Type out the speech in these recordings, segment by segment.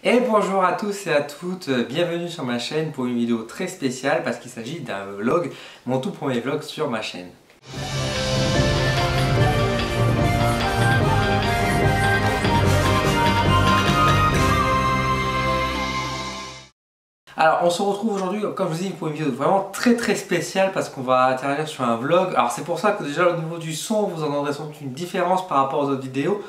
Et bonjour à tous et à toutes, bienvenue sur ma chaîne pour une vidéo très spéciale parce qu'il s'agit d'un vlog, mon tout premier vlog sur ma chaîne. Alors on se retrouve aujourd'hui, comme je vous dis, pour une vidéo vraiment très spéciale parce qu'on va intervenir sur un vlog. Alors c'est pour ça que déjà au niveau du son, vous entendrez sans doute une différence par rapport aux autres vidéos.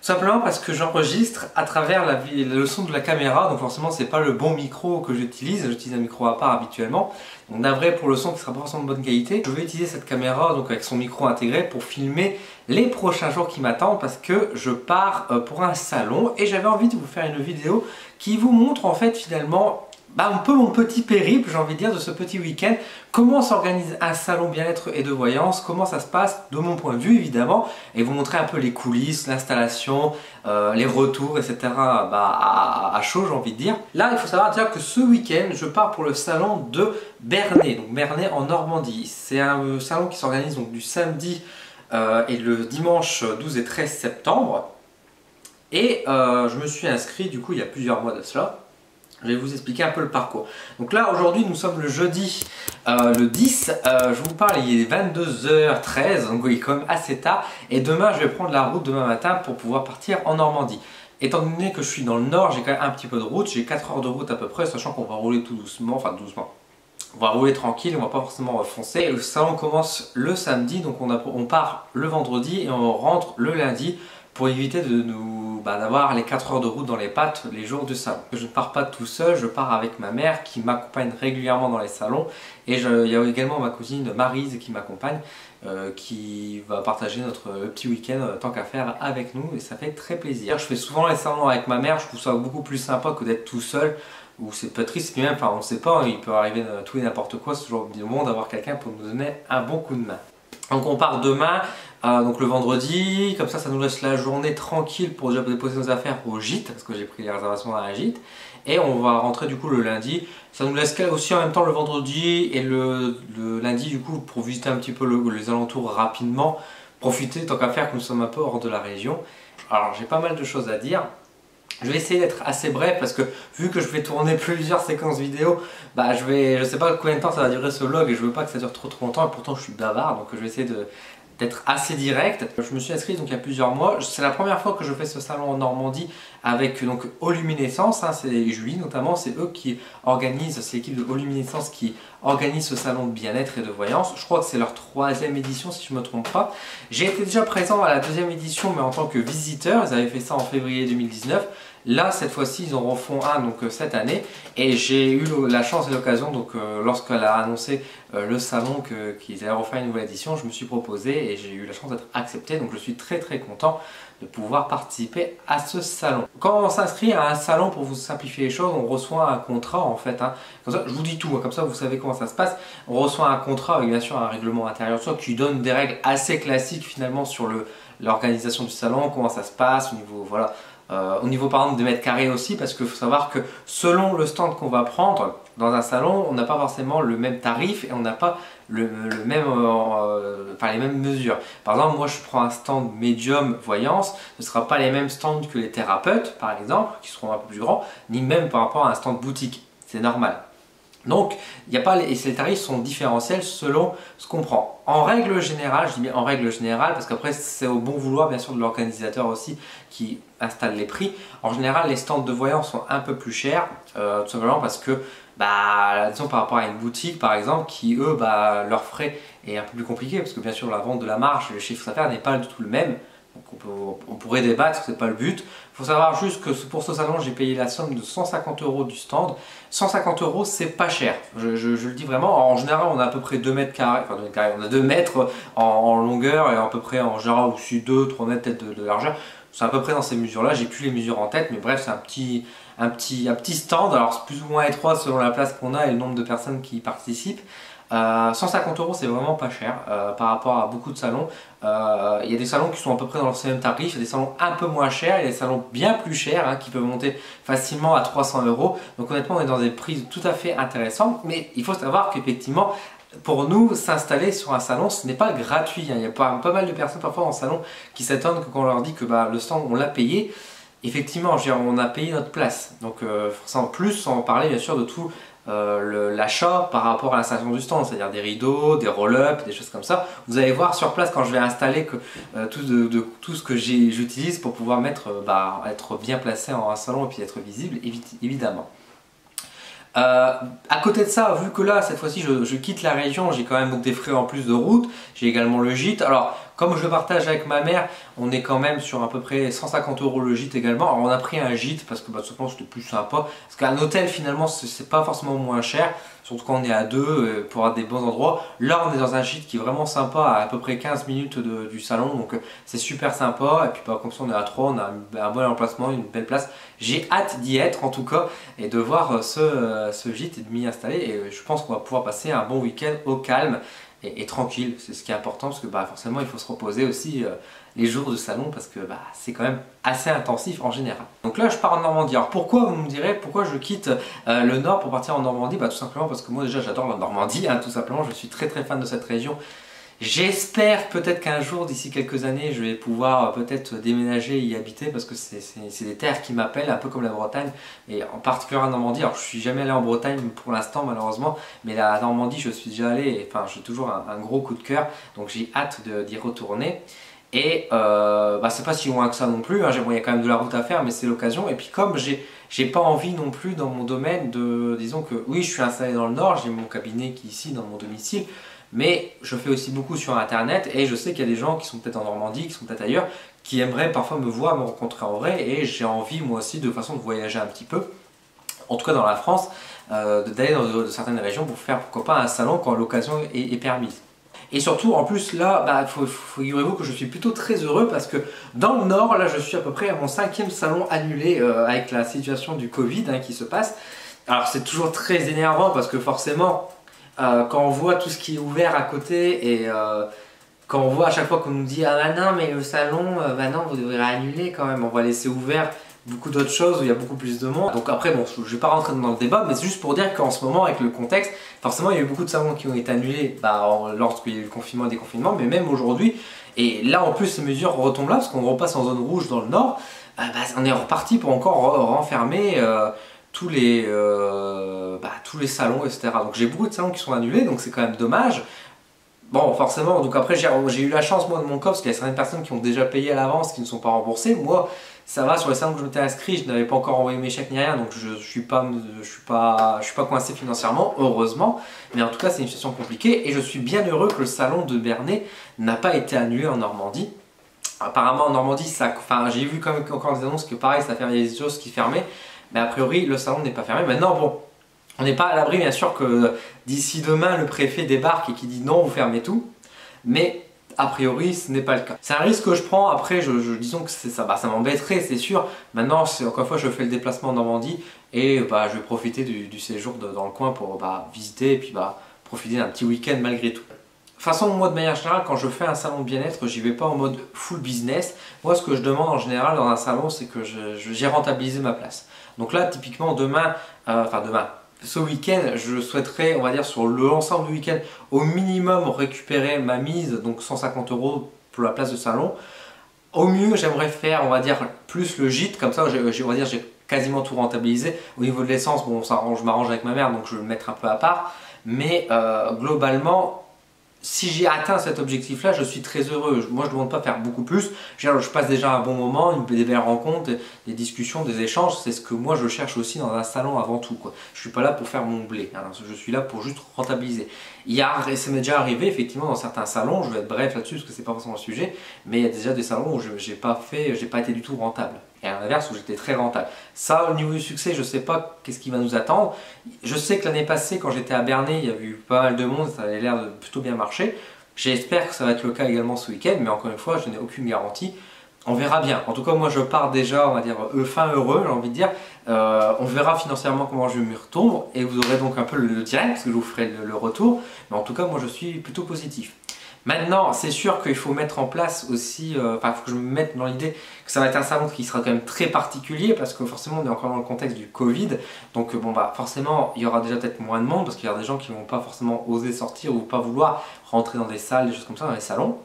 Tout simplement parce que j'enregistre à travers le son de la caméra, donc forcément c'est pas le bon micro que j'utilise un micro à part habituellement. Donc navré pour le son qui sera pas forcément de bonne qualité. Je vais utiliser cette caméra donc avec son micro intégré pour filmer les prochains jours qui m'attendent parce que je pars pour un salon et j'avais envie de vous faire une vidéo qui vous montre en fait finalement un peu mon petit périple, j'ai envie de dire, de ce petit week-end. Comment s'organise un salon bien-être et de voyance, comment ça se passe de mon point de vue évidemment, et vous montrer un peu les coulisses, l'installation, les retours, etc. À chaud, j'ai envie de dire. Là, il faut savoir déjà que ce week-end, je pars pour le salon de Bernay, donc Bernay en Normandie. C'est un salon qui s'organise donc du samedi et le dimanche 12 et 13 septembre. Et je me suis inscrit du coup il y a plusieurs mois de cela. Je vais vous expliquer un peu le parcours. Donc là aujourd'hui nous sommes le jeudi le 10, je vous parle, il est 22h13, donc il est quand même assez tard. Et demain je vais prendre la route demain matin pour pouvoir partir en Normandie. Étant donné que je suis dans le nord, j'ai quand même un petit peu de route, j'ai 4 heures de route à peu près, sachant qu'on va rouler tout doucement, enfin doucement. On va rouler tranquille, on va pas forcément foncer. Et le salon commence le samedi, donc on part le vendredi et on rentre le lundi pour éviter de d'avoir les 4 heures de route dans les pattes les jours du salon. Je ne pars pas tout seul, je pars avec ma mère qui m'accompagne régulièrement dans les salons et il y a également ma cousine Maryse qui m'accompagne qui va partager notre petit week-end tant qu'à faire avec nous et ça fait très plaisir. Je fais souvent les salons avec ma mère, je trouve ça beaucoup plus sympa que d'être tout seul ou c'est pas triste, mais même, enfin on ne sait pas, il peut arriver tout et n'importe quoi, c'est toujours bon d'avoir quelqu'un pour nous donner un bon coup de main. Donc on part demain, donc le vendredi, comme ça nous laisse la journée tranquille pour déjà déposer nos affaires au gîte, parce que j'ai pris les réservations à un gîte, et on va rentrer du coup le lundi. Ça nous laisse aussi en même temps le vendredi et le lundi du coup pour visiter un petit peu les alentours rapidement, profiter tant qu'à faire que nous sommes un peu hors de la région. Alors j'ai pas mal de choses à dire. Je vais essayer d'être assez bref parce que vu que je vais tourner plusieurs séquences vidéo, je sais pas combien de temps ça va durer ce vlog et je veux pas que ça dure trop longtemps et pourtant je suis bavard donc je vais essayer d'être assez direct. Je me suis inscrit donc il y a plusieurs mois, c'est la première fois que je fais ce salon en Normandie avec donc Oluminescence, hein, c'est Julie notamment, c'est eux qui organisent, c'est l'équipe de Oluminescence qui organise ce salon de bien-être et de voyance. Je crois que c'est leur 3e édition si je ne me trompe pas. J'ai été déjà présent à la 2e édition mais en tant que visiteur, ils avaient fait ça en février 2019. Là, cette fois-ci, ils en refont un donc cette année et j'ai eu la chance et l'occasion, donc lorsqu'elle a annoncé le salon qu'ils allaient refaire une nouvelle édition, je me suis proposé et j'ai eu la chance d'être accepté, donc je suis très content de pouvoir participer à ce salon. Quand on s'inscrit à un salon, pour vous simplifier les choses, on reçoit un contrat en fait, hein. Comme ça, je vous dis tout, hein, comme ça vous savez comment ça se passe. On reçoit un contrat avec bien sûr un règlement intérieur qui donne des règles assez classiques finalement sur l'organisation du salon, comment ça se passe au niveau, voilà. Au niveau par exemple des mètres carrés aussi, parce qu'il faut savoir que selon le stand qu'on va prendre dans un salon, on n'a pas forcément le même tarif et on n'a pas les mêmes mesures. Par exemple, moi je prends un stand médium voyance, ce ne sera pas les mêmes stands que les thérapeutes par exemple, qui seront un peu plus grands, ni même par rapport à un stand boutique, c'est normal. Donc, les tarifs sont différentiels selon ce qu'on prend. En règle générale, je dis bien en règle générale, parce qu'après c'est au bon vouloir bien sûr de l'organisateur aussi qui installe les prix. En général, les stands de voyance sont un peu plus chers, tout simplement parce que, disons par rapport à une boutique par exemple, qui eux, leur frais est un peu plus compliqué, parce que bien sûr la vente de la marge, le chiffre d'affaires n'est pas du tout le même. Donc on pourrait débattre, c'est pas le but. Il faut savoir juste que pour ce salon, j'ai payé la somme de 150 € du stand. 150 €, c'est pas cher. Je le dis vraiment. En général, on a à peu près 2 mètres carrés. Enfin, 2 mètres carrés, on a 2 mètres en longueur et à peu près en général aussi 2-3 mètres peut-être de largeur. C'est à peu près dans ces mesures-là. J'ai plus les mesures en tête, mais bref, c'est un petit stand. Alors, c'est plus ou moins étroit selon la place qu'on a et le nombre de personnes qui y participent. 150 € c'est vraiment pas cher par rapport à beaucoup de salons. Il y a des salons qui sont à peu près dans le même tarif, il y a des salons un peu moins chers, il y a des salons bien plus chers hein, qui peuvent monter facilement à 300 €. Donc honnêtement on est dans des prix tout à fait intéressants, mais il faut savoir qu'effectivement pour nous s'installer sur un salon ce n'est pas gratuit. Hein. Il y a pas mal de personnes parfois en salon qui s'étonnent que quand on leur dit que le stand on l'a payé. effectivement, on a payé notre place. Donc sans plus, sans parler bien sûr de tout l'achat par rapport à l'installation du stand, c'est-à-dire des rideaux, des roll-up, des choses comme ça. Vous allez voir sur place quand je vais installer que, tout ce que j'utilise pour pouvoir être bien placé en un salon et puis être visible, évidemment. À côté de ça, vu que là, cette fois-ci, je quitte la région, j'ai quand même donc des frais en plus de route, j'ai également le gîte. Alors, comme je partage avec ma mère, on est quand même sur à peu près 150 € le gîte également. Alors, on a pris un gîte parce que tout simplement c'était plus sympa. Parce qu'un hôtel, finalement, c'est pas forcément moins cher, surtout quand on est à deux pour avoir des bons endroits. Là, on est dans un gîte qui est vraiment sympa, à peu près 15 minutes du salon, donc c'est super sympa. Et puis, comme ça, on est à 3, on a un bon emplacement, une belle place. J'ai hâte d'y être en tout cas et de voir ce gîte et de m'y installer. Et je pense qu'on va pouvoir passer un bon week-end au calme et tranquille. C'est ce qui est important parce que forcément il faut se reposer aussi les jours de salon parce que c'est quand même assez intensif en général. Donc là je pars en Normandie. Alors pourquoi, vous me direz, pourquoi je quitte le Nord pour partir en Normandie? Tout simplement parce que moi déjà j'adore la Normandie, tout simplement. Je suis très fan de cette région. J'espère peut-être qu'un jour, d'ici quelques années, je vais pouvoir peut-être déménager et y habiter parce que c'est des terres qui m'appellent, un peu comme la Bretagne, et en particulier en Normandie. Alors je suis jamais allé en Bretagne pour l'instant malheureusement, mais la Normandie je suis déjà allé, et j'ai toujours un gros coup de cœur, donc j'ai hâte d'y retourner. Et c'est pas si loin que ça non plus, il y a quand même de la route à faire, mais c'est l'occasion. Et puis comme j'ai pas envie non plus dans mon domaine disons que oui je suis installé dans le Nord, j'ai mon cabinet qui est ici dans mon domicile, mais je fais aussi beaucoup sur internet et je sais qu'il y a des gens qui sont peut-être en Normandie, qui sont peut-être ailleurs, qui aimeraient parfois me voir, me rencontrer en vrai, et j'ai envie moi aussi de voyager un petit peu, en tout cas dans la France, d'aller dans certaines régions pour faire pourquoi pas un salon quand l'occasion est permise. Et surtout, en plus, là, figurez-vous que je suis plutôt très heureux parce que dans le Nord, là, je suis à peu près à mon 5e salon annulé avec la situation du Covid qui se passe. Alors, c'est toujours très énervant parce que forcément, quand on voit tout ce qui est ouvert à côté et quand on voit à chaque fois qu'on nous dit ah non mais le salon, non vous devrez annuler quand même, on va laisser ouvert beaucoup d'autres choses où il y a beaucoup plus de monde. Donc après bon, je vais pas rentrer dans le débat, mais c'est juste pour dire qu'en ce moment avec le contexte, forcément il y a eu beaucoup de salons qui ont été annulés lorsqu'il y a eu le confinement et déconfinement, mais même aujourd'hui, et là en plus ces mesures retombent là parce qu'on repasse en zone rouge dans le Nord, on est reparti pour encore renfermer tous les salons, etc. Donc j'ai beaucoup de salons qui sont annulés, donc c'est quand même dommage. Bon, forcément, donc après j'ai eu la chance moi de mon cas, parce qu'il y a certaines personnes qui ont déjà payé à l'avance, qui ne sont pas remboursées. Moi, ça va, sur les salons que je m'étais inscrit, je n'avais pas encore envoyé mes chèques ni rien, donc je suis pas coincé financièrement, heureusement. Mais en tout cas, c'est une situation compliquée, et je suis bien heureux que le salon de Bernay n'a pas été annulé en Normandie. Apparemment en Normandie, j'ai vu quand même encore des annonces que pareil, ça fermait des choses qui fermaient. Mais a priori, le salon n'est pas fermé. Maintenant, bon, on n'est pas à l'abri, bien sûr, que d'ici demain, le préfet débarque et qui dit non, vous fermez tout. Mais a priori, ce n'est pas le cas. C'est un risque que je prends. Après, disons que ça m'embêterait, c'est sûr. Maintenant, encore une fois, je fais le déplacement en Normandie et je vais profiter du séjour dans le coin pour visiter et puis profiter d'un petit week-end malgré tout. De toute façon, moi de manière générale, quand je fais un salon de bien-être, j'y vais pas en mode full business. Moi, ce que je demande en général dans un salon, c'est que j'ai rentabilisé ma place. Donc là, typiquement, ce week-end, je souhaiterais, on va dire, sur l'ensemble du week-end, au minimum récupérer ma mise, donc 150 € pour la place de salon. Au mieux, j'aimerais faire, on va dire, plus le gîte, comme ça, on va dire, j'ai quasiment tout rentabilisé. Au niveau de l'essence, bon, je m'arrange avec ma mère, donc je vais le mettre un peu à part. Mais globalement, si j'ai atteint cet objectif-là, je suis très heureux. Moi, je ne demande pas faire beaucoup plus. Je passe déjà un bon moment, des belles rencontres, des discussions, des échanges. C'est ce que moi, je cherche aussi dans un salon avant tout, quoi. Je ne suis pas là pour faire mon blé. Je suis là pour juste rentabiliser. Ça m'est déjà arrivé, effectivement, dans certains salons, je vais être bref là-dessus parce que c'est pas forcément le sujet, mais il y a déjà des salons où j'ai pas été du tout rentable. Et à l'inverse, où j'étais très rentable. Ça, au niveau du succès, je ne sais pas qu'est-ce qui va nous attendre. Je sais que l'année passée, quand j'étais à Bernay, il y a eu pas mal de monde, ça avait l'air de plutôt bien marcher. J'espère que ça va être le cas également ce week-end, mais encore une fois, je n'ai aucune garantie. On verra bien. En tout cas, moi, je pars déjà, on va dire, fin heureux, j'ai envie de dire. On verra financièrement comment je m'y retourne, et vous aurez donc un peu le direct, parce que je vous ferai le retour. Mais en tout cas, moi, je suis plutôt positif. Maintenant, c'est sûr qu'il faut mettre en place aussi, il faut que je me mette dans l'idée que ça va être un salon qui sera quand même très particulier parce que forcément on est encore dans le contexte du Covid. Donc forcément il y aura déjà peut-être moins de monde parce qu'il y aura des gens qui ne vont pas forcément oser sortir ou pas vouloir rentrer dans des salles, des choses comme ça, dans les salons.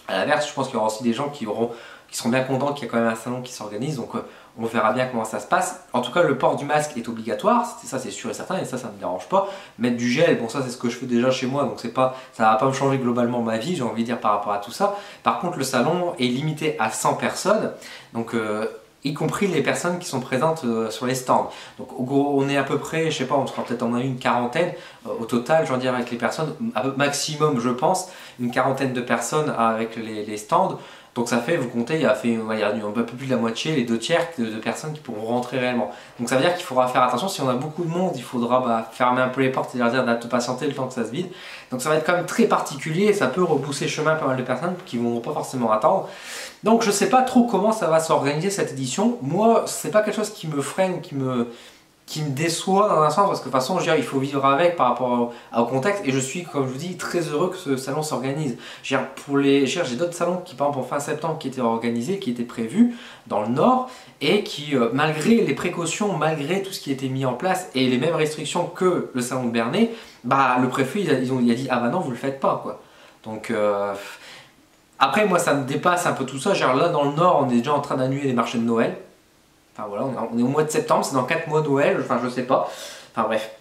À l'inverse, je pense qu'il y aura aussi des gens qui seront bien contents qu'il y ait quand même un salon qui s'organise. Donc On verra bien comment ça se passe. En tout cas, le port du masque est obligatoire, ça c'est sûr et certain, et ça ne me dérange pas. Mettre du gel, bon ça c'est ce que je fais déjà chez moi, donc c'est pas, ça va pas me changer globalement ma vie, j'ai envie de dire par rapport à tout ça. Par contre, le salon est limité à 100 personnes, donc y compris les personnes qui sont présentes sur les stands. Donc on est à peu près, je sais pas, on sera peut-être en une quarantaine au total, je veux dire avec les personnes, maximum je pense, une quarantaine de personnes avec les stands. Donc ça fait, vous comptez, il y a un peu plus de la moitié, les 2 tiers de personnes qui pourront rentrer réellement. Donc ça veut dire qu'il faudra faire attention, si on a beaucoup de monde, il faudra fermer un peu les portes et leur dire de patienter le temps que ça se vide. Donc ça va être quand même très particulier et ça peut repousser chemin pas mal de personnes qui ne vont pas forcément attendre. Donc je ne sais pas trop comment ça va s'organiser cette édition. Moi, c'est pas quelque chose qui me freine, qui me déçoit dans un sens, parce que de toute façon, il faut vivre avec par rapport au contexte, et je suis, comme je vous dis, très heureux que ce salon s'organise. J'ai d'autres salons qui, par exemple, en fin septembre, qui étaient organisés, qui étaient prévus dans le Nord, et qui, malgré les précautions, malgré tout ce qui était mis en place, et les mêmes restrictions que le salon de Bernay, le préfet, il a dit, ah bah non, vous le faites pas, quoi. Donc, après, moi, ça me dépasse un peu tout ça. Genre là, dans le Nord, on est déjà en train d'annuler les marchés de Noël. Enfin voilà, on est au mois de septembre, c'est dans 4 mois Noël, enfin je sais pas. Enfin bref,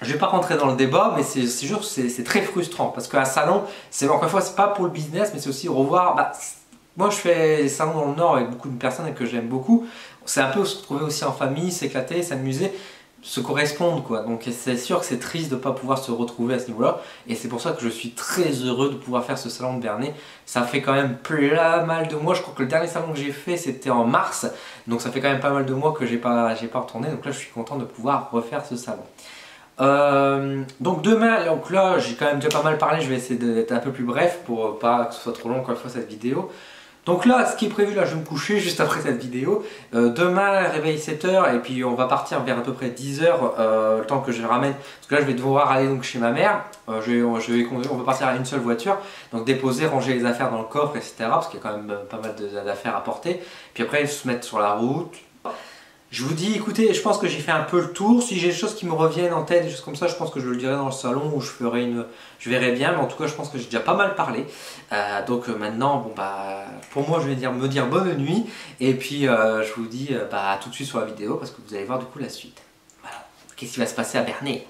je vais pas rentrer dans le débat, mais c'est très frustrant parce qu'un salon, encore une fois, c'est pas pour le business, mais c'est aussi revoir. Moi je fais des salons dans le Nord avec beaucoup de personnes et que j'aime beaucoup. C'est un peu se retrouver aussi en famille, s'éclater, s'amuser, se correspondre quoi. Donc c'est sûr que c'est triste de ne pas pouvoir se retrouver à ce niveau-là, et c'est pour ça que je suis très heureux de pouvoir faire ce salon de Bernay. Ça fait quand même pas mal de mois, je crois que le dernier salon que j'ai fait c'était en mars, donc ça fait quand même pas mal de mois que j'ai pas retourné, donc là je suis content de pouvoir refaire ce salon. Donc demain, donc là j'ai quand même déjà pas mal parlé, je vais essayer d'être un peu plus bref pour pas que ce soit trop long encore une fois cette vidéo. Donc là, ce qui est prévu, là je vais me coucher juste après cette vidéo. Demain, réveil 7h et puis on va partir vers à peu près 10h, le temps que je le ramène. Parce que là je vais devoir aller donc chez ma mère. On va partir à une seule voiture. Donc déposer, ranger les affaires dans le coffre, etc. Parce qu'il y a quand même pas mal d'affaires à porter. Puis après se mettre sur la route. Je vous dis, écoutez, je pense que j'ai fait un peu le tour. Si j'ai des choses qui me reviennent en tête, des choses comme ça, je pense que je le dirai dans le salon où je verrai bien. Mais en tout cas, je pense que j'ai déjà pas mal parlé. Donc maintenant, bon pour moi, je vais me dire bonne nuit. Et puis, je vous dis à tout de suite sur la vidéo parce que vous allez voir du coup la suite. Voilà. Qu'est-ce qui va se passer à Bernay?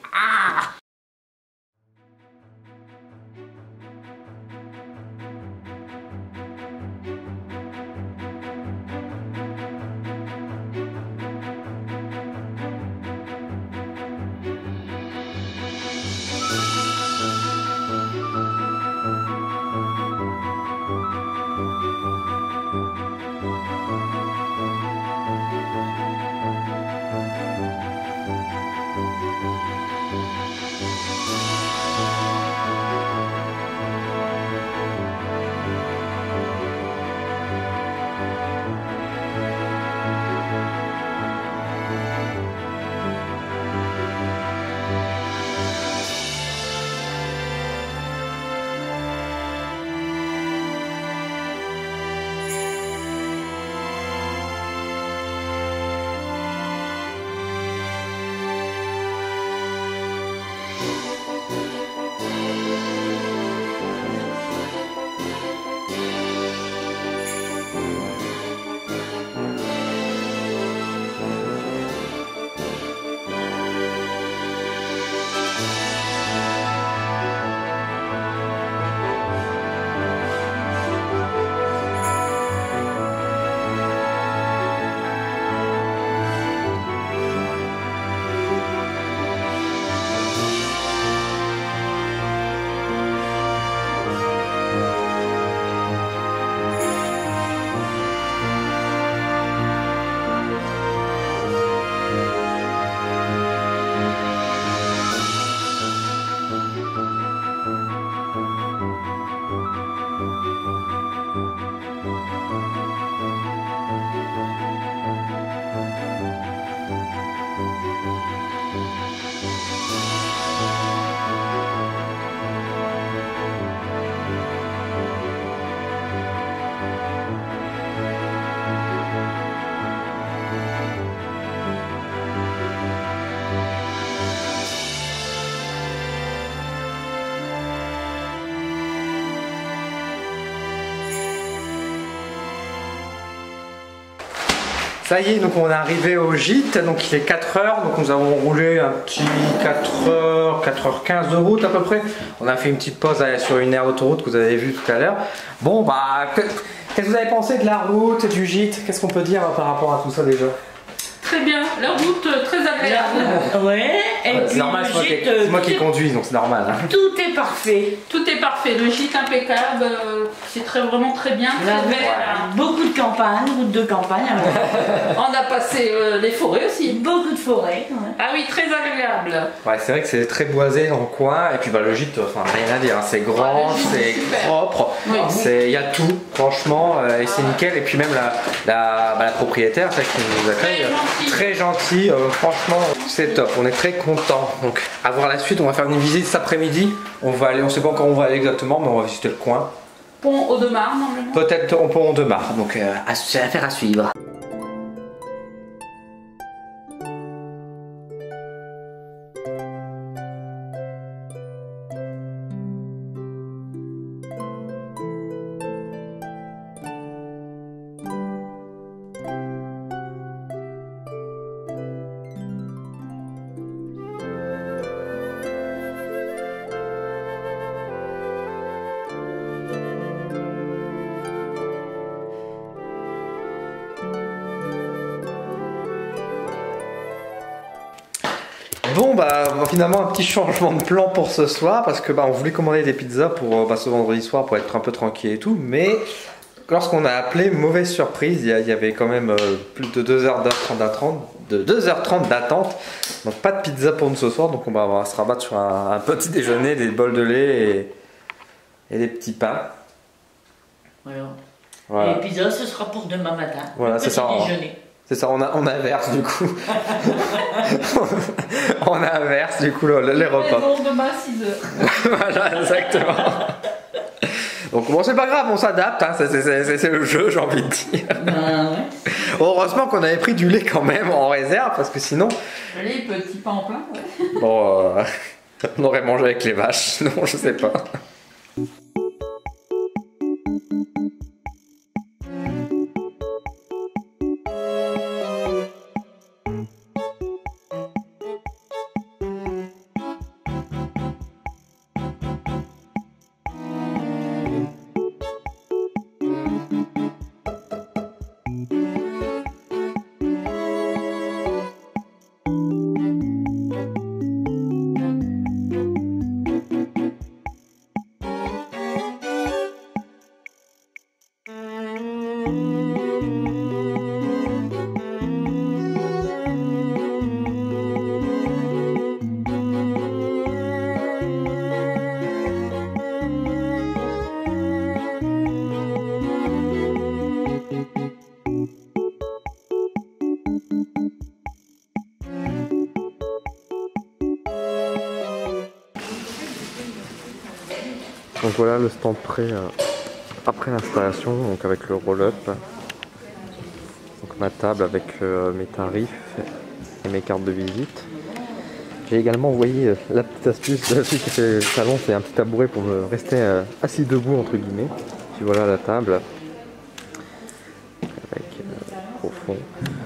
Ça y est, donc on est arrivé au gîte, donc il est 4h, donc nous avons roulé un petit 4h, 4h15 de route à peu près. On a fait une petite pause sur une aire d'autoroute que vous avez vu tout à l'heure. Bon bah, qu'est-ce que vous avez pensé de la route, du gîte? Qu'est-ce qu'on peut dire par rapport à tout ça déjà? Très bien, la route très agréable. Ouais, et puis c'est normal, c'est moi qui conduis, donc c'est normal. Hein. Tout est parfait. Tout est parfait, le gîte impeccable, c'est vraiment très bien, très vert. Beaucoup de campagne, route de campagne. On a passé les forêts aussi. Beaucoup de forêts. Ouais. Ah oui, très agréable. Ouais, c'est vrai que c'est très boisé dans le coin, et puis bah, le gîte, enfin rien à dire, hein. C'est grand, c'est propre, oui. Il y a tout, franchement, et c'est nickel. Et puis même la propriétaire, celle qui nous accueille, très gentille, franchement, c'est top, on est très content. Donc à voir la suite, on va faire une visite cet après-midi. On va aller, on sait pas encore où on va aller exactement, mais on va visiter le coin. Pont Audemars, normalement. Peut-être au pont Audemars, donc c'est affaire à suivre. Bon bah finalement un petit changement de plan pour ce soir parce que on voulait commander des pizzas pour ce vendredi soir pour être un peu tranquille et tout, mais lorsqu'on a appelé, mauvaise surprise, il y avait quand même plus de 2h30 d'attente, donc pas de pizza pour nous ce soir, donc on va se rabattre sur un petit déjeuner, des bols de lait et des petits pains. Voilà. Et les pizzas ce sera pour demain matin. Voilà, c'est ça. Déjeuner. C'est ça, on inverse du coup. On inverse du coup les repas. Demain 6h. Voilà, exactement. Donc bon, c'est pas grave, on s'adapte, hein. C'est le jeu, j'ai envie de dire. Ouais. Heureusement qu'on avait pris du lait quand même en réserve, parce que sinon... Le lait, petit pain en plein, ouais. Bon, on aurait mangé avec les vaches, non, je sais pas. Donc voilà le stand prêt après l'installation, donc avec le roll-up, donc ma table avec mes tarifs et mes cartes de visite. J'ai également envoyé la petite astuce de celui qui fait le salon, c'est un petit tabouret pour me rester assis debout entre guillemets. Puis voilà la table avec au fond.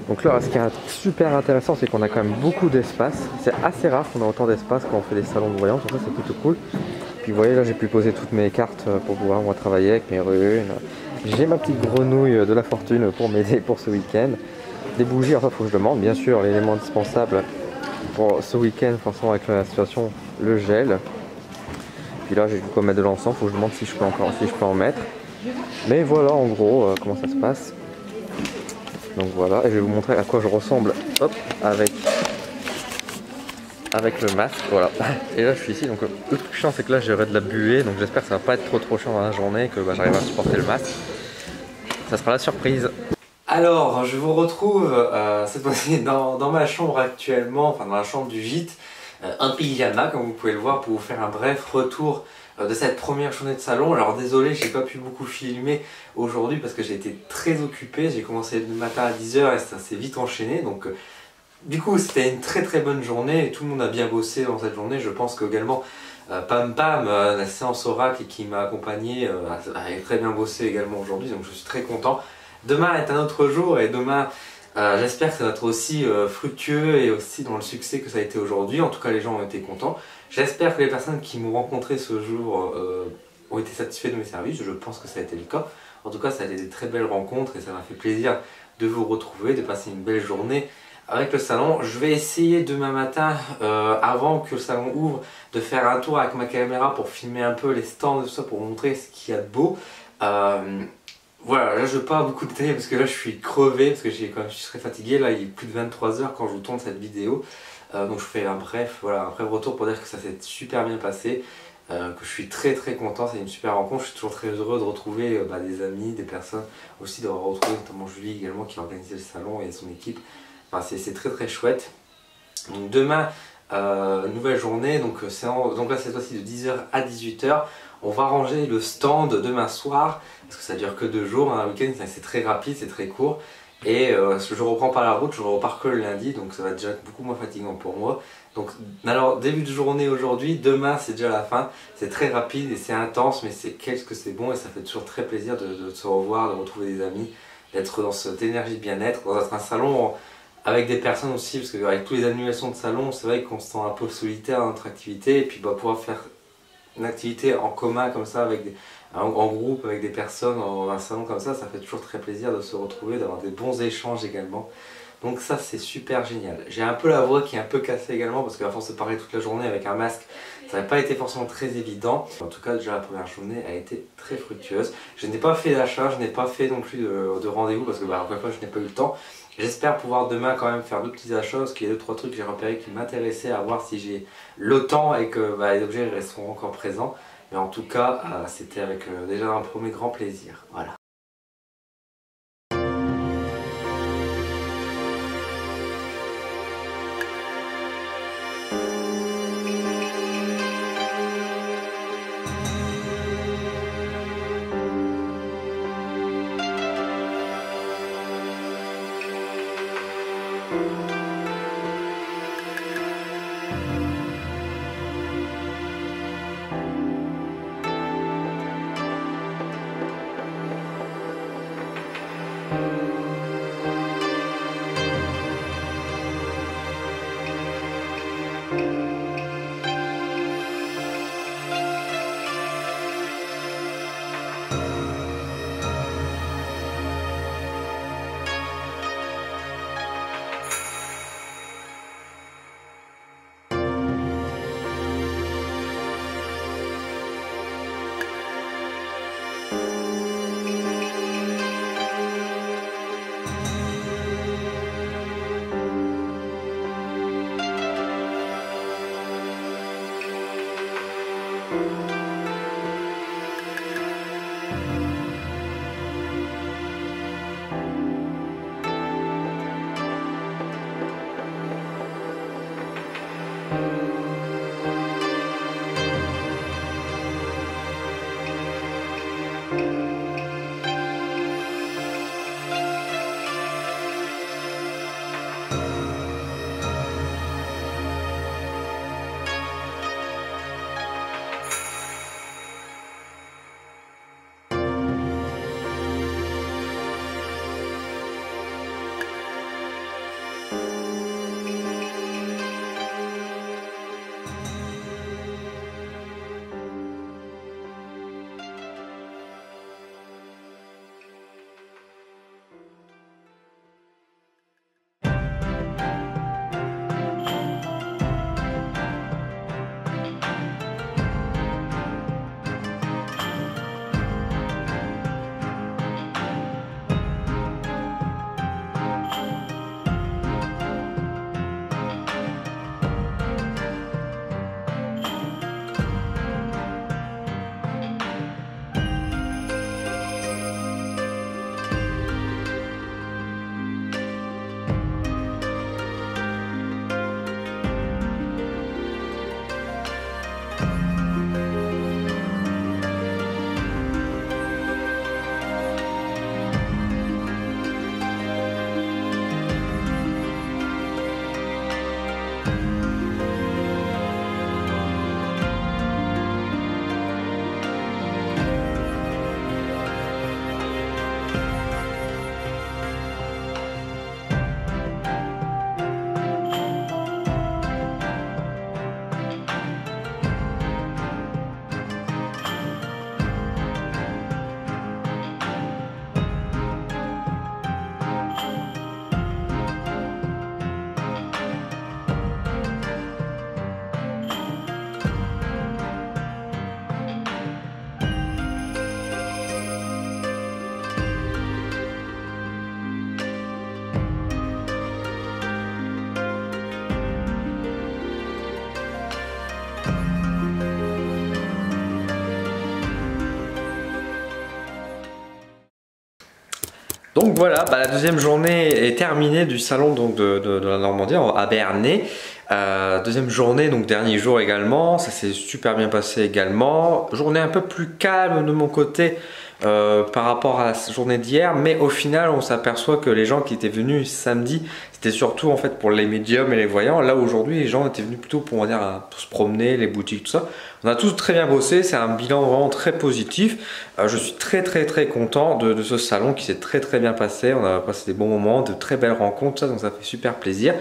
Donc là ce qui est super intéressant c'est qu'on a quand même beaucoup d'espace. C'est assez rare qu'on a autant d'espace quand on fait des salons de voyance, donc ça c'est plutôt cool. Puis vous voyez là j'ai pu poser toutes mes cartes pour pouvoir moi travailler avec mes runes. J'ai ma petite grenouille de la fortune pour m'aider pour ce week-end. Des bougies, enfin faut que je demande, bien sûr l'élément indispensable pour ce week-end, forcément avec la situation, le gel. Puis là j'ai dû mettre de l'encens, faut que je demande si je peux en mettre. Mais voilà en gros comment ça se passe. Donc voilà, et je vais vous montrer à quoi je ressemble, hop, avec le masque, voilà. Et là je suis ici, donc le plus chiant c'est que là j'aurai de la buée, donc j'espère que ça va pas être trop chiant dans la journée, que j'arrive à supporter le masque. Ça sera la surprise. Alors, je vous retrouve cette fois-ci dans ma chambre actuellement, enfin dans la chambre du gîte, en pyjama comme vous pouvez le voir, pour vous faire un bref retour de cette première journée de salon. Alors désolé, j'ai pas pu beaucoup filmer aujourd'hui parce que j'ai été très occupé, j'ai commencé le matin à 10 h et ça s'est vite enchaîné, donc du coup c'était une très bonne journée et tout le monde a bien bossé dans cette journée. Je pense que également Pam Pam, la séance oracle qui m'a accompagné, a très bien bossé également aujourd'hui, donc je suis très content. Demain est un autre jour et demain J'espère que ça va être aussi fructueux et aussi dans le succès que ça a été aujourd'hui. En tout cas, les gens ont été contents. J'espère que les personnes qui m'ont rencontré ce jour ont été satisfaits de mes services. Je pense que ça a été le cas. En tout cas, ça a été des très belles rencontres et ça m'a fait plaisir de vous retrouver, de passer une belle journée avec le salon. Je vais essayer demain matin, avant que le salon ouvre, de faire un tour avec ma caméra pour filmer un peu les stands et tout ça, pour vous montrer ce qu'il y a de beau. Voilà, là je ne veux pas beaucoup détailler parce que là je suis crevé, parce que je suis très fatigué. Là il est plus de 23 heures quand je vous tourne cette vidéo. Donc je fais un bref retour pour dire que ça s'est super bien passé. Que je suis très content, c'est une super rencontre. Je suis toujours très heureux de retrouver des amis, des personnes, aussi d'avoir retrouvé notamment Julie également qui a organisé le salon et son équipe. Enfin, c'est très chouette. Donc demain, nouvelle journée, donc là cette fois-ci de 10 h à 18 h. On va ranger le stand demain soir, parce que ça dure que 2 jours, un week-end c'est très rapide, c'est très court. Et je reprends pas la route, je repars que le lundi, donc ça va être déjà beaucoup moins fatigant pour moi. Donc alors début de journée aujourd'hui, demain c'est déjà la fin, c'est très rapide et c'est intense, mais qu'est-ce que c'est bon et ça fait toujours très plaisir de se revoir, de retrouver des amis, d'être dans cette énergie de bien-être, dans un salon avec des personnes aussi, parce qu'avec toutes les annulations de salon, c'est vrai qu'on se sent un peu solitaire dans notre activité, et puis pouvoir faire une activité en commun comme ça, en groupe, avec des personnes, dans un salon comme ça fait toujours très plaisir de se retrouver, d'avoir des bons échanges également. Donc ça c'est super génial. J'ai un peu la voix qui est un peu cassée également parce qu'à force de parler toute la journée avec un masque, ça n'a pas été forcément très évident. En tout cas déjà la première journée a été très fructueuse. Je n'ai pas fait d'achat, je n'ai pas fait non plus de rendez-vous parce que encore une fois je n'ai pas eu le temps. J'espère pouvoir demain quand même faire 2 petits achats parce qu'il y a 2-3 trucs que j'ai repérés qui m'intéressaient, à voir si j'ai le temps et que les objets resteront encore présents. Mais en tout cas c'était avec déjà un premier grand plaisir. Voilà. Donc voilà, la deuxième journée est terminée du salon donc, de la Normandie à Bernay. Deuxième journée, donc dernier jour également, ça s'est super bien passé également. Journée un peu plus calme de mon côté par rapport à la journée d'hier, mais au final on s'aperçoit que les gens qui étaient venus samedi, c'était surtout en fait pour les médiums et les voyants. Là aujourd'hui les gens étaient venus plutôt pour, on va dire, pour se promener, les boutiques, tout ça. On a tous très bien bossé, c'est un bilan vraiment très positif. Je suis très content de ce salon qui s'est très bien passé. On a passé des bons moments, de très belles rencontres, ça, donc ça fait super plaisir.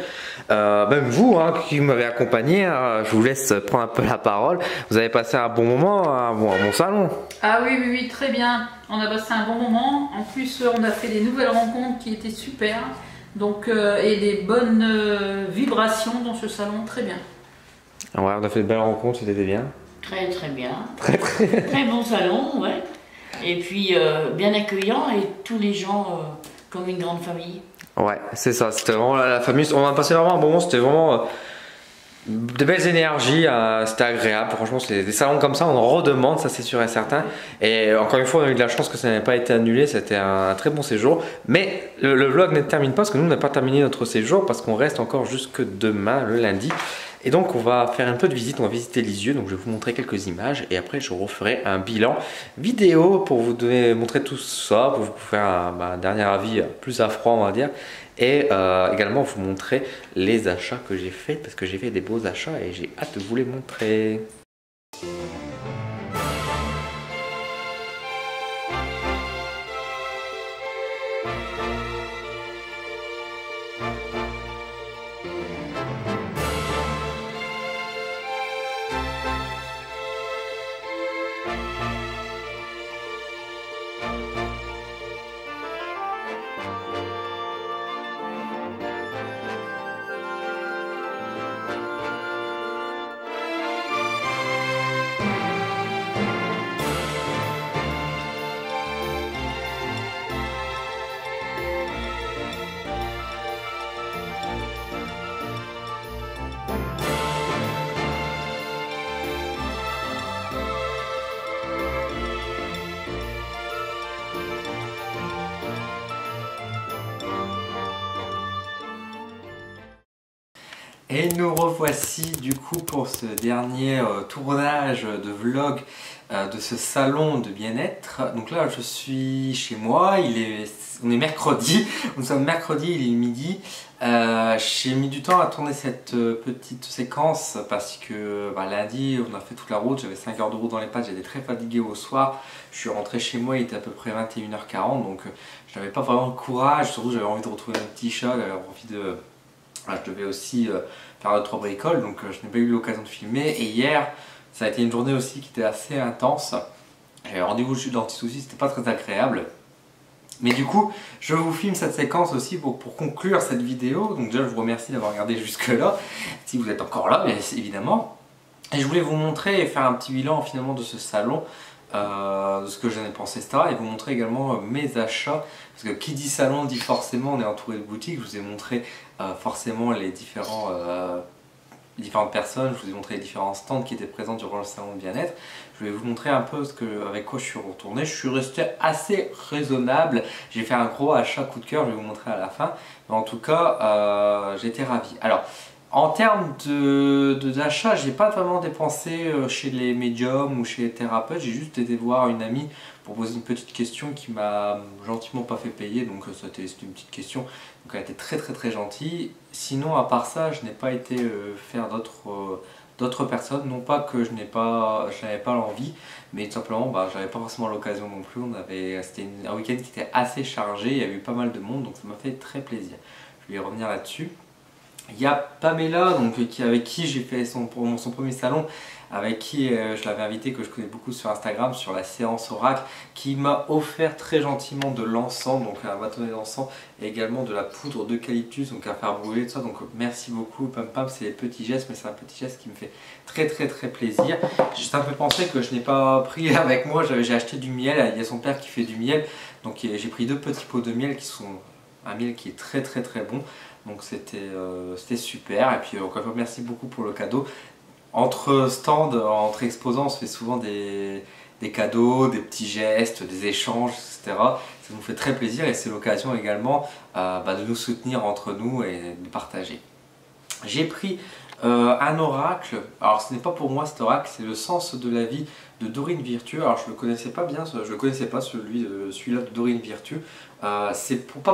Même vous hein, qui m'avez accompagné, je vous laisse prendre un peu la parole. Vous avez passé un bon moment, un bon salon. Ah oui, très bien. On a passé un bon moment. En plus, on a fait des nouvelles rencontres qui étaient super. Donc, et des bonnes vibrations dans ce salon, très bien. Ouais, on a fait de belles rencontres, c'était bien. Très bien. Très bon salon, ouais. Et puis bien accueillant et tous les gens comme une grande famille. Ouais, c'est ça, c'était vraiment la famille. On a passé vraiment un bon moment, c'était vraiment de belles énergies, c'était agréable. Franchement, c'est des salons comme ça, on en redemande, ça c'est sûr et certain. Et encore une fois, on a eu de la chance que ça n'ait pas été annulé, c'était un très bon séjour. Mais le vlog ne termine pas parce que nous, on n'a pas terminé notre séjour parce qu'on reste encore jusque demain, le lundi. Et donc on va faire un peu de visite, on va visiter Lisieux, donc je vais vous montrer quelques images et après je referai un bilan vidéo pour vous montrer tout ça, pour vous faire un dernier avis plus à froid on va dire. Et également vous montrer les achats que j'ai faits parce que j'ai fait des beaux achats et j'ai hâte de vous les montrer. Et nous revoici du coup pour ce dernier tournage de vlog de ce salon de bien-être. Donc là je suis chez moi, on est mercredi, nous sommes mercredi, il est midi. J'ai mis du temps à tourner cette petite séquence parce que lundi on a fait toute la route, j'avais 5 heures de route dans les pattes, j'étais très fatigué au soir. Je suis rentré chez moi, il était à peu près 21h40 donc je n'avais pas vraiment le courage, surtout j'avais envie de retrouver mon petit chat, j'avais envie de... je devais aussi faire 2-3 bricoles donc je n'ai pas eu l'occasion de filmer et hier ça a été une journée aussi qui était assez intense. J'avais rendez-vous chez le dentiste aussi, c'était pas très agréable. Mais du coup, je vous filme cette séquence aussi pour conclure cette vidéo. Donc déjà, je vous remercie d'avoir regardé jusque là, si vous êtes encore là, bien évidemment. Et je voulais vous montrer et faire un petit bilan finalement de ce salon, de ce que j'en ai pensé, etc. Et vous montrer également mes achats. Parce que qui dit salon dit forcément on est entouré de boutiques. Je vous ai montré forcément les différentes personnes, je vous ai montré les différents stands qui étaient présents durant le salon de bien-être. Je vais vous montrer un peu avec quoi je suis retourné. Je suis resté assez raisonnable. J'ai fait un gros achat coup de cœur, je vais vous montrer à la fin. Mais en tout cas, j'étais ravi. Alors, en termes d'achat, j'ai pas vraiment dépensé chez les médiums ou chez les thérapeutes. J'ai juste été voir une amie pour poser une petite question qui m'a gentiment pas fait payer. Donc c'était une petite question. Donc elle était très gentille. Sinon, à part ça, je n'ai pas été faire d'autres personnes. Non pas que je n'avais pas l'envie, mais tout simplement, j'avais pas forcément l'occasion non plus. C'était un week-end qui était assez chargé. Il y avait eu pas mal de monde, donc ça m'a fait très plaisir. Je vais y revenir là-dessus. Il y a Pamela donc, avec qui j'ai fait son premier salon, avec qui je l'avais invité, que je connais beaucoup sur Instagram, sur la séance Oracle, qui m'a offert très gentiment de l'encens, donc un bâtonnet d'encens, et également de la poudre d'eucalyptus, donc à faire brûler, tout ça. Donc merci beaucoup Pam Pam, c'est des petits gestes, mais c'est un petit geste qui me fait très plaisir. J'ai juste un peu pensé que je n'ai pas pris avec moi, j'ai acheté du miel, il y a son père qui fait du miel, donc j'ai pris 2 petits pots de miel qui sont un miel qui est très bon. Donc c'était super. Et puis encore une fois, merci beaucoup pour le cadeau. Entre stands, entre exposants, on se fait souvent des des cadeaux, des petits gestes, des échanges, etc. Ça nous fait très plaisir et c'est l'occasion également de nous soutenir entre nous et de partager. J'ai pris un oracle, alors ce n'est pas pour moi cet oracle, c'est le sens de la vie de Dorine Virtue. Alors je ne le connaissais pas bien, je ne connaissais pas celui-là de Dorine Virtue. Pas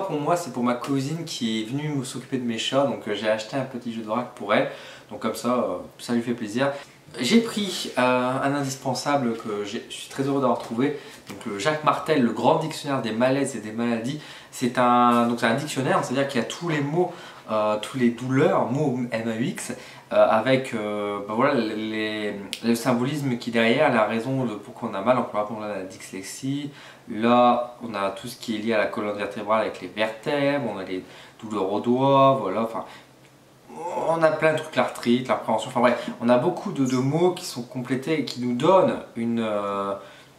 pour moi, c'est pour ma cousine qui est venue s'occuper de mes chats, donc j'ai acheté un petit jeu d'oracle pour elle, donc comme ça, ça lui fait plaisir. J'ai pris un indispensable que je suis très heureux d'avoir trouvé, donc le Jacques Martel, le grand dictionnaire des malaises et des maladies. C'est un dictionnaire, c'est-à-dire qu'il y a tous les mots, tous les douleurs, mots MAUX, avec voilà, le symbolisme qui est derrière, la raison de pourquoi on a mal. Donc, par exemple, on a la dyslexie, là on a tout ce qui est lié à la colonne vertébrale avec les vertèbres, on a les douleurs aux doigts, voilà, enfin on a plein de trucs, l'arthrite, l'appréhension, enfin bref, on a beaucoup de mots qui sont complétés et qui nous donnent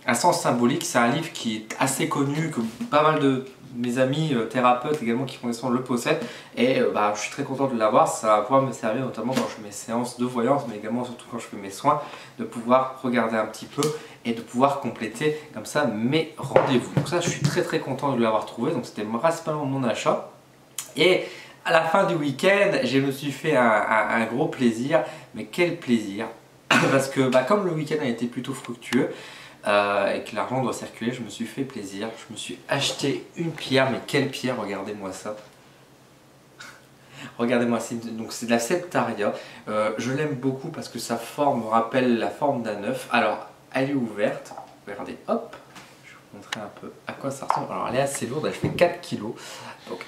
un sens symbolique. C'est un livre qui est assez connu, que pas mal de mes amis thérapeutes également qui font des soins le possèdent, et je suis très content de l'avoir. Ça va pouvoir me servir notamment quand je fais mes séances de voyance, mais également surtout quand je fais mes soins, de pouvoir regarder un petit peu et de pouvoir compléter comme ça mes rendez-vous. Donc ça, je suis très très content de l'avoir trouvé, donc c'était principalement mon achat. Et à la fin du week-end, je me suis fait un gros plaisir, mais quel plaisir, parce que comme le week-end a été plutôt fructueux, et que l'argent doit circuler, je me suis fait plaisir, je me suis acheté une pierre, mais quelle pierre, regardez-moi ça. Regardez-moi, c'est de la septaria, je l'aime beaucoup parce que sa forme me rappelle la forme d'un œuf. Alors, elle est ouverte, regardez, hop, je vais vous montrer un peu à quoi ça ressemble. Alors, elle est assez lourde, elle fait 4 kg, donc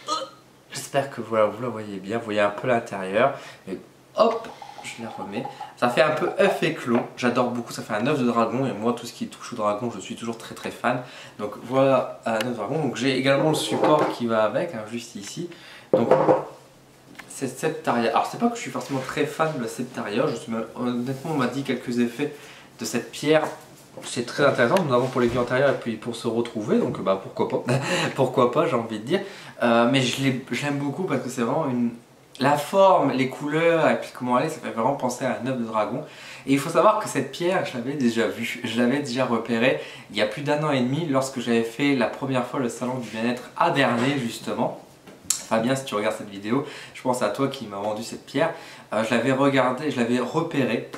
j'espère que vous la voyez bien, vous voyez un peu l'intérieur, et hop, je la remets. Ça fait un peu œuf éclos, j'adore beaucoup, ça fait un œuf de dragon, et moi tout ce qui touche au dragon je suis toujours très très fan. Donc voilà un œuf de dragon, donc j'ai également le support qui va avec, juste ici. Donc c'est Septaria. Alors c'est pas que je suis forcément très fan de la Septaria, honnêtement on m'a dit quelques effets de cette pierre. C'est très intéressant, nous avons pour les vies antérieures et puis pour se retrouver, donc pourquoi pas, pourquoi pas j'ai envie de dire. Mais je l'aime beaucoup parce que c'est vraiment la forme, les couleurs et puis comment elle est, ça fait vraiment penser à un œuf de dragon. Et il faut savoir que cette pierre, je l'avais déjà vue, je l'avais déjà repérée il y a plus d'1 an et demi lorsque j'avais fait la première fois le salon du bien-être à Bernay justement. Fabien, si tu regardes cette vidéo, je pense à toi qui m'a vendu cette pierre. Je l'avais regardée, je l'avais repérée.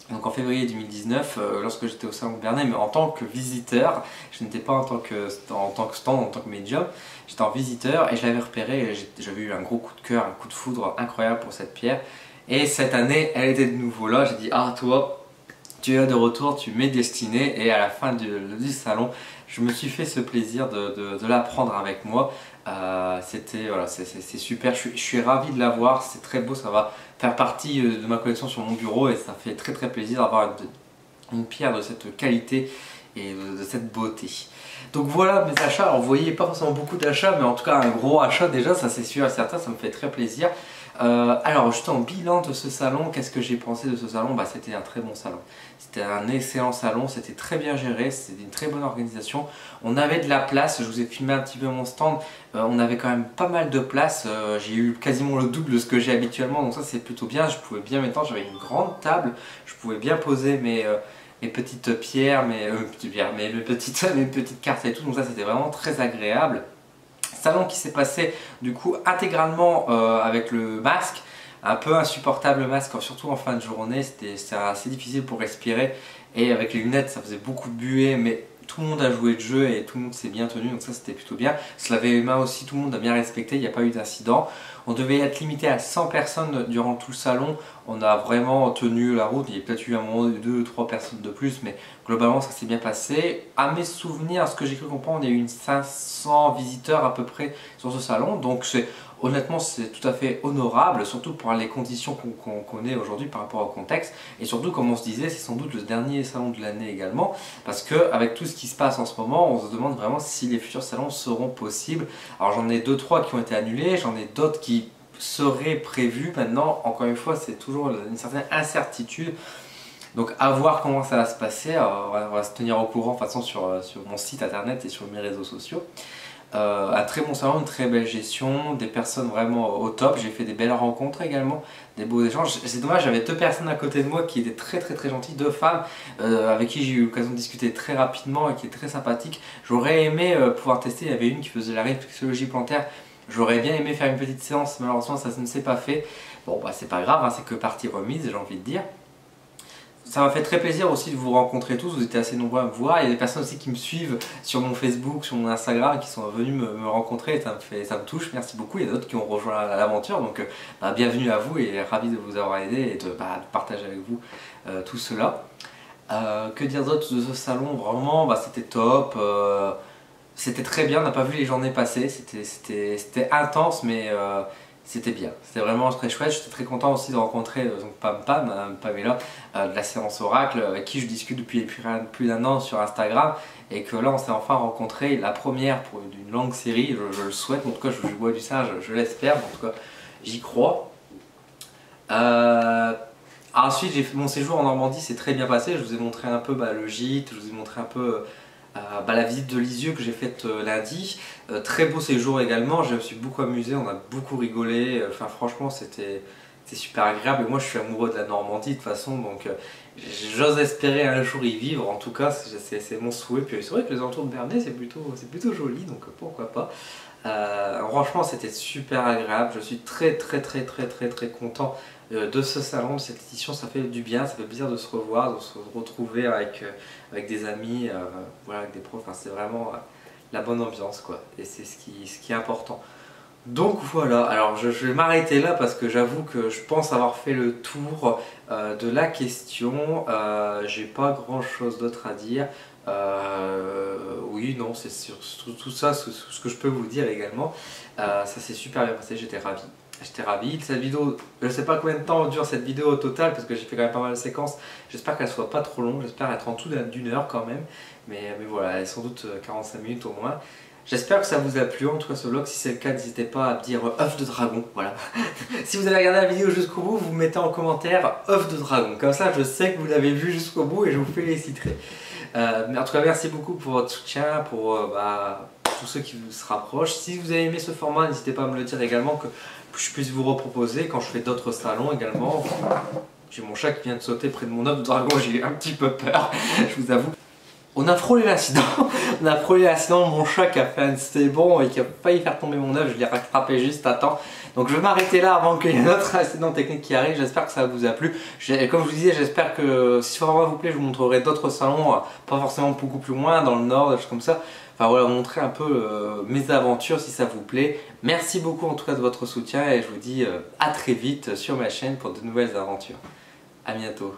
Donc en février 2019, lorsque j'étais au salon de Bernay, mais en tant que visiteur, je n'étais pas en tant que stand, en tant que médium, j'étais en visiteur et je l'avais repéré et j'avais eu un gros coup de cœur, un coup de foudre incroyable pour cette pierre. Et cette année, elle était de nouveau là, j'ai dit ah toi, tu es de retour, tu m'es destiné, et à la fin du salon, je me suis fait ce plaisir de la prendre avec moi. Voilà, c'est super, je suis ravi de l'avoir, c'est très beau, ça va faire partie de ma collection sur mon bureau et ça fait très très plaisir d'avoir une pierre de cette qualité et de cette beauté. Donc voilà mes achats. Alors vous voyez, pas forcément beaucoup d'achats, mais en tout cas un gros achat déjà, ça c'est sûr et certain, ça me fait très plaisir. Alors juste en bilan de ce salon, qu'est-ce que j'ai pensé de ce salon? C'était un très bon salon, c'était un excellent salon, c'était très bien géré, c'était une très bonne organisation, on avait de la place, je vous ai filmé un petit peu mon stand, on avait quand même pas mal de place, j'ai eu quasiment le double de ce que j'ai habituellement, donc ça c'est plutôt bien, je pouvais bien m'étendre, j'avais une grande table, je pouvais bien poser mes petites pierres, mes petites cartes et tout, donc ça c'était vraiment très agréable. Salon qui s'est passé du coup intégralement avec le masque, un peu insupportable le masque, surtout en fin de journée, c'était assez difficile pour respirer, et avec les lunettes ça faisait beaucoup de buée, mais tout le monde a joué le jeu et tout le monde s'est bien tenu, donc ça c'était plutôt bien. Se laver les mains aussi, tout le monde a bien respecté, il n'y a pas eu d'incident. On devait être limité à 100 personnes durant tout le salon, on a vraiment tenu la route, il y a peut-être eu un moment de 2-3 personnes de plus, mais globalement ça s'est bien passé. À mes souvenirs, à ce que j'ai cru comprendre, il y a eu 500 visiteurs à peu près sur ce salon, donc honnêtement c'est tout à fait honorable, surtout pour les conditions qu'on connaît aujourd'hui par rapport au contexte, et surtout comme on se disait, c'est sans doute le dernier salon de l'année également, parce qu'avec tout ce qui se passe en ce moment, on se demande vraiment si les futurs salons seront possibles. Alors j'en ai 2-3 qui ont été annulés, j'en ai d'autres qui seraient prévus. Maintenant, encore une fois, c'est toujours une certaine incertitude, donc à voir comment ça va se passer. On va se tenir au courant de toute façon sur mon site internet et sur mes réseaux sociaux. Un très bon salon, une très belle gestion, des personnes vraiment au top. J'ai fait des belles rencontres également, des beaux échanges. C'est dommage, j'avais 2 personnes à côté de moi qui étaient très gentilles, 2 femmes avec qui j'ai eu l'occasion de discuter très rapidement et qui étaient très sympathiques. J'aurais aimé pouvoir tester, il y avait une qui faisait la réflexologie plantaire. J'aurais bien aimé faire une petite séance, malheureusement ça ne s'est pas fait. Bon bah c'est pas grave, hein, c'est que partie remise, j'ai envie de dire. Ça m'a fait très plaisir aussi de vous rencontrer tous, vous étiez assez nombreux à me voir. Il y a des personnes aussi qui me suivent sur mon Facebook, sur mon Instagram, qui sont venus me rencontrer et ça me touche, merci beaucoup. Il y a d'autres qui ont rejoint l'aventure, donc bah, bienvenue à vous et ravi de vous avoir aidé et de partager avec vous tout cela. Que dire d'autre de ce salon? Vraiment, bah, c'était top. C'était très bien, on n'a pas vu les journées passer, c'était intense mais c'était bien, c'était vraiment très chouette. J'étais très content aussi de rencontrer donc Pamela de la séance Oracle avec qui je discute depuis plus d'1 an sur Instagram et que là on s'est enfin rencontré, la première pour une longue série, je le souhaite, en tout cas je bois du singe, je l'espère, en tout cas j'y crois. Ensuite j'ai fait mon séjour en Normandie, c'est très bien passé, je vous ai montré un peu le gîte, je vous ai montré un peu la visite de Lisieux que j'ai faite lundi. Très beau séjour également, je me suis beaucoup amusé, on a beaucoup rigolé, enfin franchement c'était super agréable et moi je suis amoureux de la Normandie de toute façon, donc j'ose espérer un jour y vivre, en tout cas c'est mon souhait. Puis c'est vrai que les alentours de Bernay c'est plutôt joli, donc pourquoi pas. Franchement c'était super agréable, je suis très content de ce salon, de cette édition. Ça fait du bien, ça fait plaisir de se revoir, de se retrouver avec des amis, voilà, avec des profs. Enfin, c'est vraiment la bonne ambiance quoi, et c'est ce qui est important. Donc voilà, alors je vais m'arrêter là parce que j'avoue que je pense avoir fait le tour de la question. J'ai pas grand chose d'autre à dire. Oui, non, c'est sur tout ça ce que je peux vous dire également. Ça s'est super bien passé, j'étais ravi. J'étais ravi. Cette vidéo, je ne sais pas combien de temps dure cette vidéo au total parce que j'ai fait quand même pas mal de séquences. J'espère qu'elle soit pas trop longue, j'espère être en tout d'1 heure quand même. Mais voilà, elle est sans doute 45 minutes au moins. J'espère que ça vous a plu en tout cas ce vlog. Si c'est le cas, n'hésitez pas à me dire œuf de dragon. Voilà. Si vous avez regardé la vidéo jusqu'au bout, vous mettez en commentaire œuf de dragon. Comme ça, je sais que vous l'avez vu jusqu'au bout et je vous féliciterai. Mais en tout cas, merci beaucoup pour votre soutien, pour tous ceux qui se rapprochent. Si vous avez aimé ce format, n'hésitez pas à me le dire également, que je puisse vous reproposer quand je fais d'autres salons également. J'ai mon chat qui vient de sauter près de mon œuf de dragon, j'ai eu un petit peu peur, je vous avoue. On a frôlé l'accident, mon chat qui a fait un c'était bon et qui a failli faire tomber mon œuf, je l'ai rattrapé juste à temps. Donc je vais m'arrêter là avant qu'il y ait un autre accident technique qui arrive. J'espère que ça vous a plu. Comme je vous disais, j'espère que si ce format vous plaît, je vous montrerai d'autres salons, pas forcément beaucoup plus loin, dans le nord, des choses comme ça. Enfin voilà, vous montrer un peu mes aventures si ça vous plaît. Merci beaucoup en tout cas de votre soutien et je vous dis à très vite sur ma chaîne pour de nouvelles aventures. À bientôt.